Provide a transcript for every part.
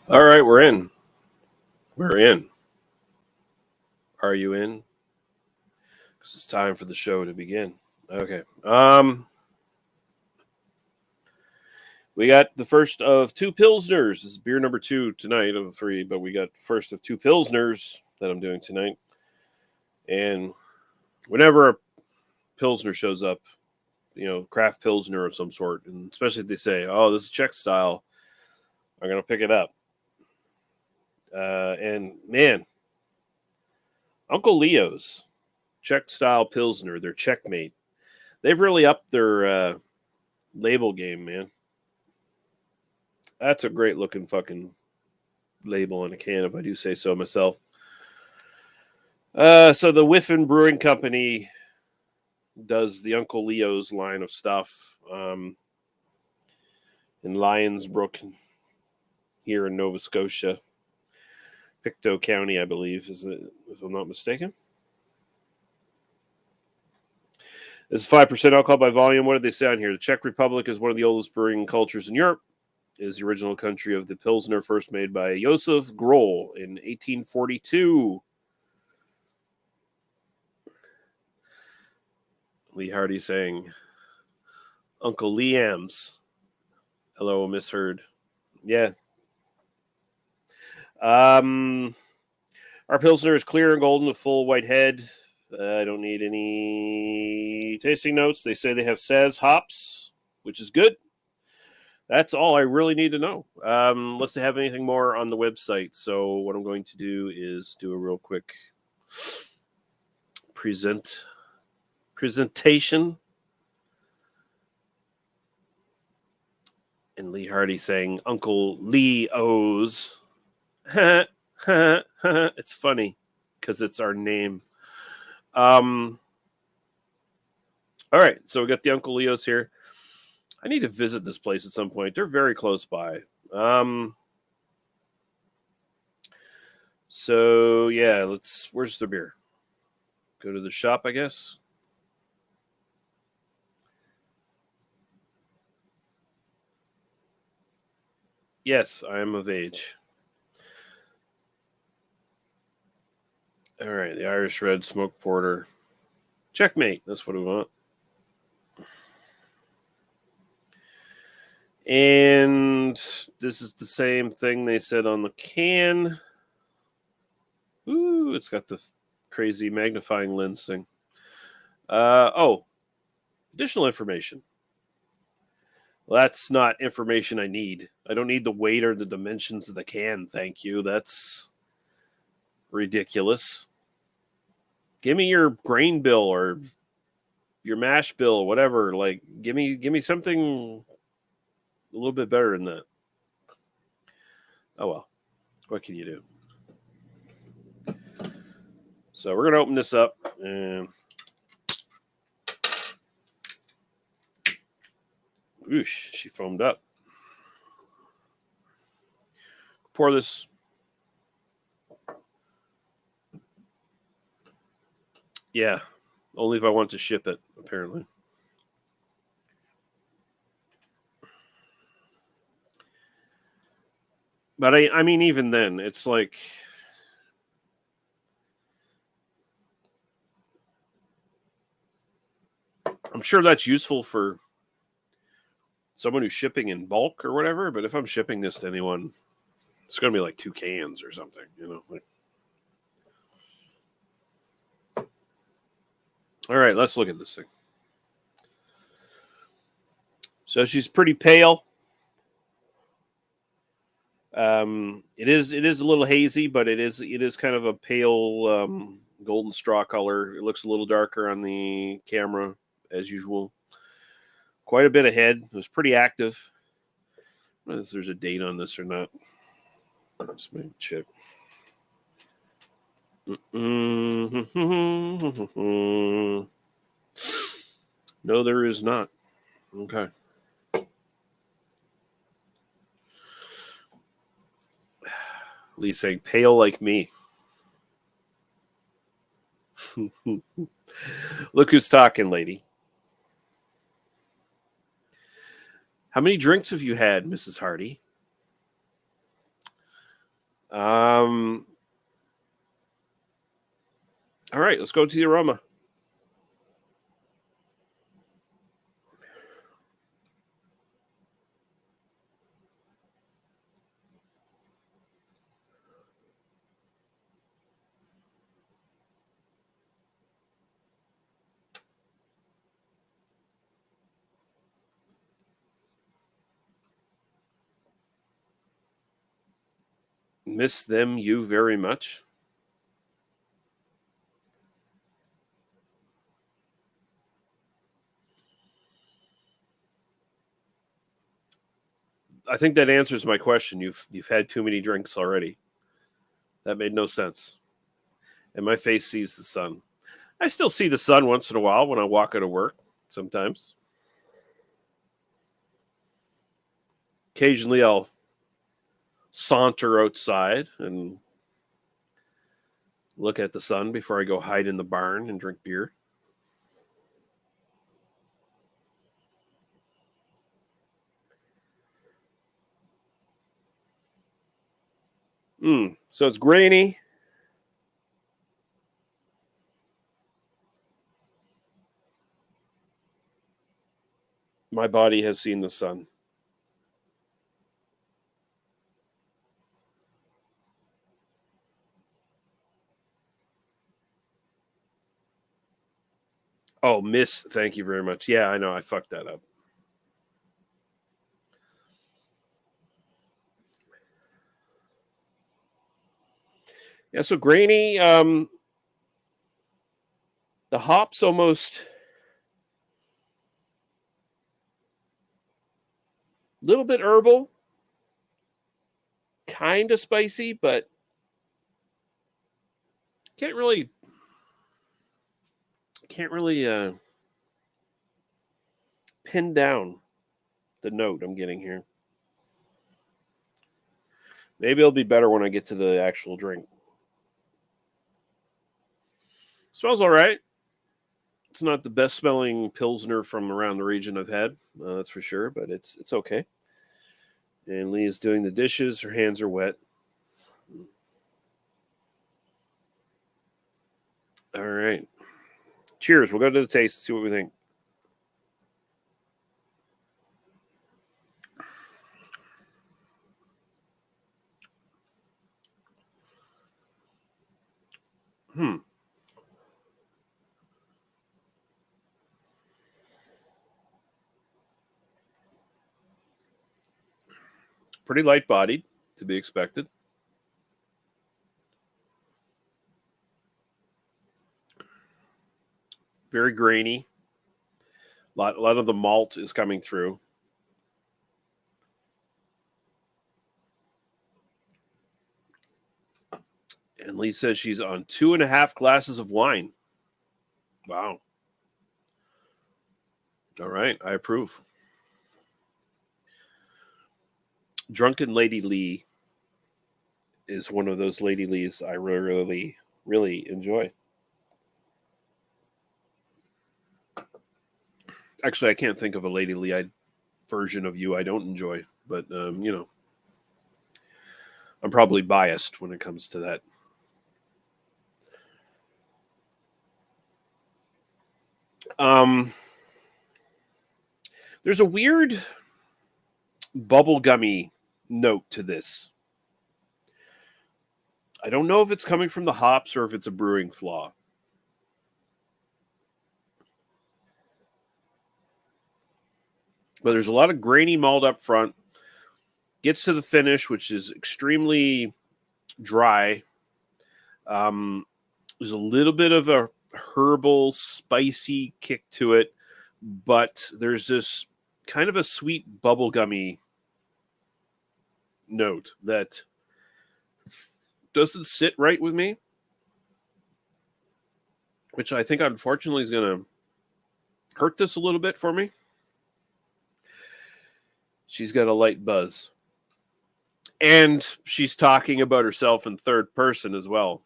All right, we're in. We're in. Are you in? Because it's time for the show to begin. Okay. We got the first of two Pilsners. This is beer number 2 tonight of 3, but we got first of two Pilsners that I'm doing tonight. And whenever a Pilsner shows up, craft Pilsner of some sort, and especially if they say, oh, this is Czech style, I'm going to pick it up. And man, Uncle Leo's Czech-style Pilsner, their Czechmate, they've really upped their label game, man. That's a great looking fucking label on a can, if I do say so myself. So the Whiffen Brewing Company does the Uncle Leo's line of stuff in Lionsbrook here in Nova Scotia. Pictou County, I believe, is it, if I'm not mistaken. It's 5% alcohol by volume. What did they say on here? The Czech Republic is one of the oldest brewing cultures in Europe. It is the original country of the Pilsner, first made by Josef Groll in 1842. Lee Hardy saying, Uncle Liam's. Hello, misheard. Yeah. Our Pilsner is clear and golden with full white head. I don't need any tasting notes. They say they have Saaz hops, which is good. That's all I really need to know, unless they have anything more on the website. So what I'm going to do is do a real quick presentation. And Lee Hardy saying, Uncle Leo's. It's funny because it's our name. All right, so we got the Uncle Leo's here. I need to visit this place at some point. They're very close by. So yeah, where's the beer? Go to the shop, I guess. Yes, I am of age. All right, the Irish Red Smoke Porter. Czechmate, that's what we want. And this is the same thing they said on the can. Ooh, it's got the crazy magnifying lens thing. Additional information. Well, that's not information I need. I don't need the weight or the dimensions of the can, thank you. That's ridiculous. Give me your grain bill or your mash bill, whatever. Like, give me something a little bit better than that. Oh well, what can you do? So we're gonna open this up and oosh, she foamed up. Pour this. Yeah, only if I want to ship it, apparently. But I mean, even then, it's like I'm sure that's useful for someone who's shipping in bulk or whatever. But if I'm shipping this to anyone, it's going to be like 2 cans or something, Like... All right, let's look at this thing. So she's pretty pale. It is a little hazy, but it is kind of a pale golden straw color. It looks a little darker on the camera as usual. Quite a bit ahead. It was pretty active. I don't know if there's a date on this or not. Let's maybe check. No, there is not. Okay. Lee saying pale like me. Look who's talking, lady. How many drinks have you had, Mrs. Hardy? All right, let's go to the aroma. Miss them you very much. I think that answers my question. You've had too many drinks already. That made no sense. And my face sees the sun. I still see the sun once in a while when I walk out of work, sometimes. Occasionally I'll saunter outside and look at the sun before I go hide in the barn and drink beer. So it's grainy. My body has seen the sun. Oh, miss. Thank you very much. Yeah, I know. I fucked that up. Yeah, so grainy. The hops almost a little bit herbal, kind of spicy, but can't really pin down the note I'm getting here. Maybe it'll be better when I get to the actual drink. Smells all right. It's not the best smelling Pilsner from around the region I've had, that's for sure, but it's okay. And Lee is doing the dishes. Her hands are wet. All right. Cheers. We'll go to the taste and see what we think. Pretty light bodied, to be expected. Very grainy. A lot of the malt is coming through. And Lee says she's on 2.5 glasses of wine. Wow. All right. I approve. Drunken Lady Lee is one of those Lady Lees I really enjoy. Actually, I can't think of a Lady Lee version of you I don't enjoy, but I'm probably biased when it comes to that. There's a weird bubblegummy note to this. I don't know if it's coming from the hops or if it's a brewing flaw. But there's a lot of grainy malt up front. Gets to the finish, which is extremely dry. There's a little bit of a herbal, spicy kick to it, but there's this kind of a sweet bubblegummy note that doesn't sit right with me, which I think unfortunately is going to hurt this a little bit for me. She's got a light buzz. And she's talking about herself in third person as well.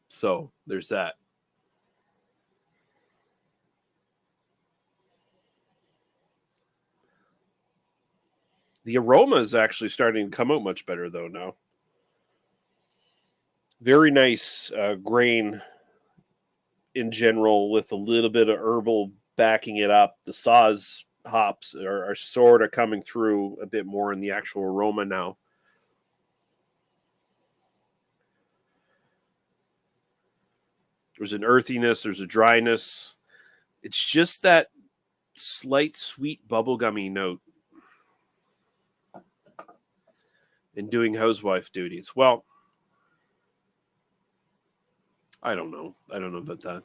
So there's that. The aroma is actually starting to come out much better, though, now. Very nice grain in general, with a little bit of herbal backing it up. The Saaz hops are sort of coming through a bit more in the actual aroma now. There's an earthiness, there's a dryness. It's just that slight sweet bubblegummy note in doing housewife duties. Well, I don't know. I don't know about that.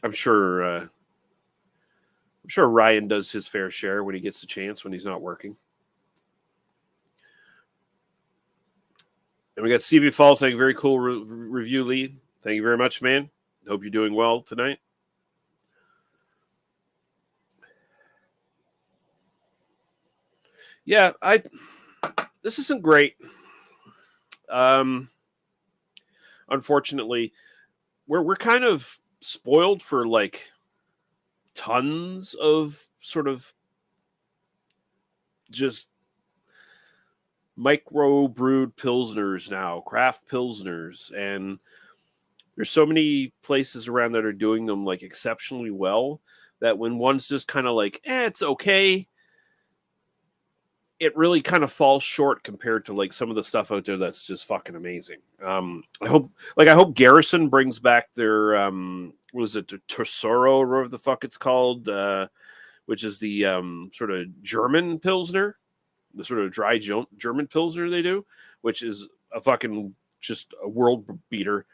I'm sure Ryan does his fair share when he gets the chance when he's not working. And we got CB Fall saying, very cool review, Lee. Thank you very much, man. Hope you're doing well tonight. Yeah, this isn't great. Unfortunately, we're kind of spoiled for like tons of sort of just micro brewed pilsners now, craft pilsners, and there's so many places around that are doing them like exceptionally well that when one's just kind of like, it's okay, it really kind of falls short compared to like some of the stuff out there that's just fucking amazing. I hope Garrison brings back their what is it, the Tesoro or whatever the fuck it's called, which is the sort of German Pilsner, the sort of dry German Pilsner they do, which is a fucking just a world beater.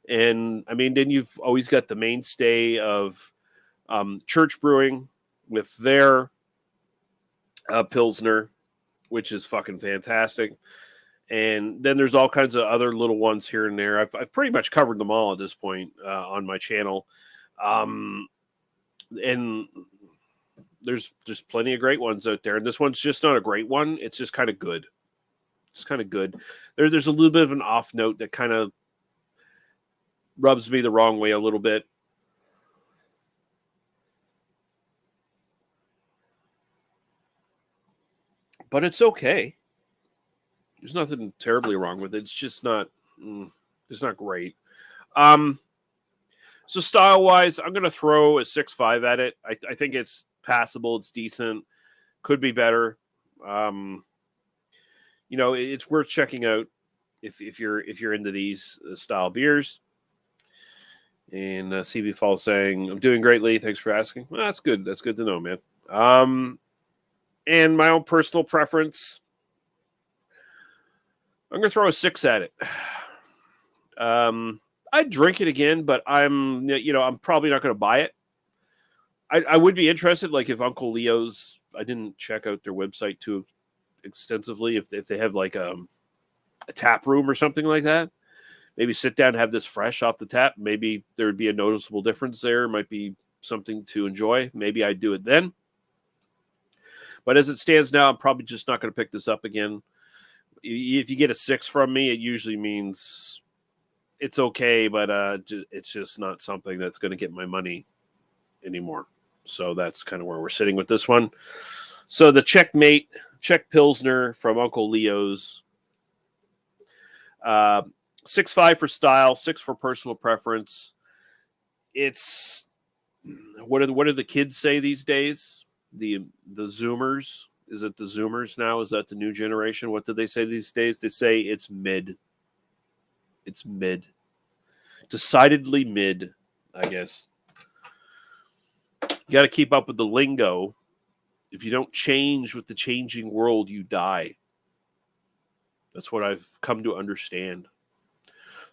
And I mean, then you've always got the mainstay of Church Brewing with their Pilsner, which is fucking fantastic. And then there's all kinds of other little ones here and there. I've pretty much covered them all at this point on my channel. And there's plenty of great ones out there. And this one's just not a great one. It's just kind of good. It's kind of good. There's a little bit of an off note that kind of rubs me the wrong way a little bit. But it's okay. There's nothing terribly wrong with it. It's just not great. So style-wise, I'm going to throw a 6.5 at it. I think it's passable. It's decent. Could be better. It's worth checking out if you're into these style beers. And CB Fall saying, I'm doing great, Lee. Thanks for asking. Well, that's good. That's good to know, man. And my own personal preference, I'm going to throw a 6 at it. I'd drink it again, but I'm probably not going to buy it. I would be interested, like if Uncle Leo's, I didn't check out their website too extensively, if they have like a tap room or something like that. Maybe sit down and have this fresh off the tap. Maybe there would be a noticeable difference there. Might be something to enjoy. Maybe I'd do it then. But as it stands now, I'm probably just not going to pick this up again. If you get a 6 from me, it usually means it's okay, but it's just not something that's going to get my money anymore. So that's kind of where we're sitting with this one. So the Czechmate, Czech Pilsner from Uncle Leo's. 6.5 for style, 6 for personal preference. It's what do the kids say these days? The Zoomers. Is it the Zoomers now? Is that the new generation? What do they say these days? They say it's mid. It's mid. Decidedly mid, I guess. You got to keep up with the lingo. If you don't change with the changing world, you die. That's what I've come to understand.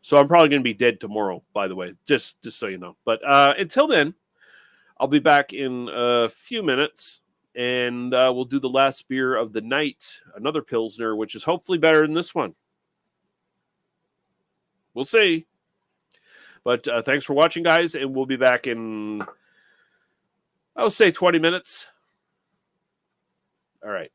So I'm probably going to be dead tomorrow, by the way, just so you know. But until then, I'll be back in a few minutes, and we'll do the last beer of the night, another Pilsner, which is hopefully better than this one. We'll see. But thanks for watching, guys, and we'll be back in, I'll say 20 minutes. All right.